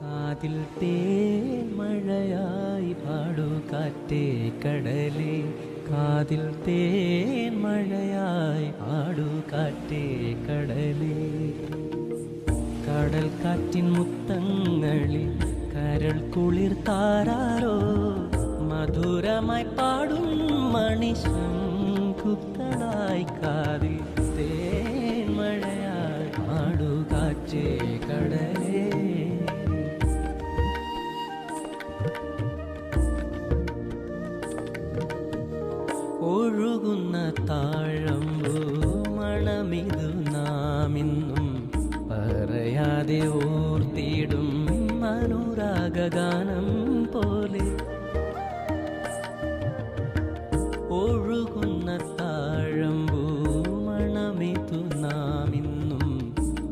കാതിൽ തേൻമഴയായി പാടൂ കാറ്റേ കടലേ, കാതിൽ തേൻമഴയായി പാടൂ കാറ്റേ കടലേ. കടൽ കാറ്റിൻ മുത്തങ്ങളിൽ കരൾ കുളിർ താരാരോ, മധുരമായി പാടും മണിശങ്കുക്കളായി കാതിൽ തേൻമഴയായി പാടൂ കാറ്റേ കടലേ. ഒഴുകുന്ന താഴമ്പൂ മണമിതു നാമിന്നും പറയാതെ ഓർത്തിടും അനുരാഗഗാനം.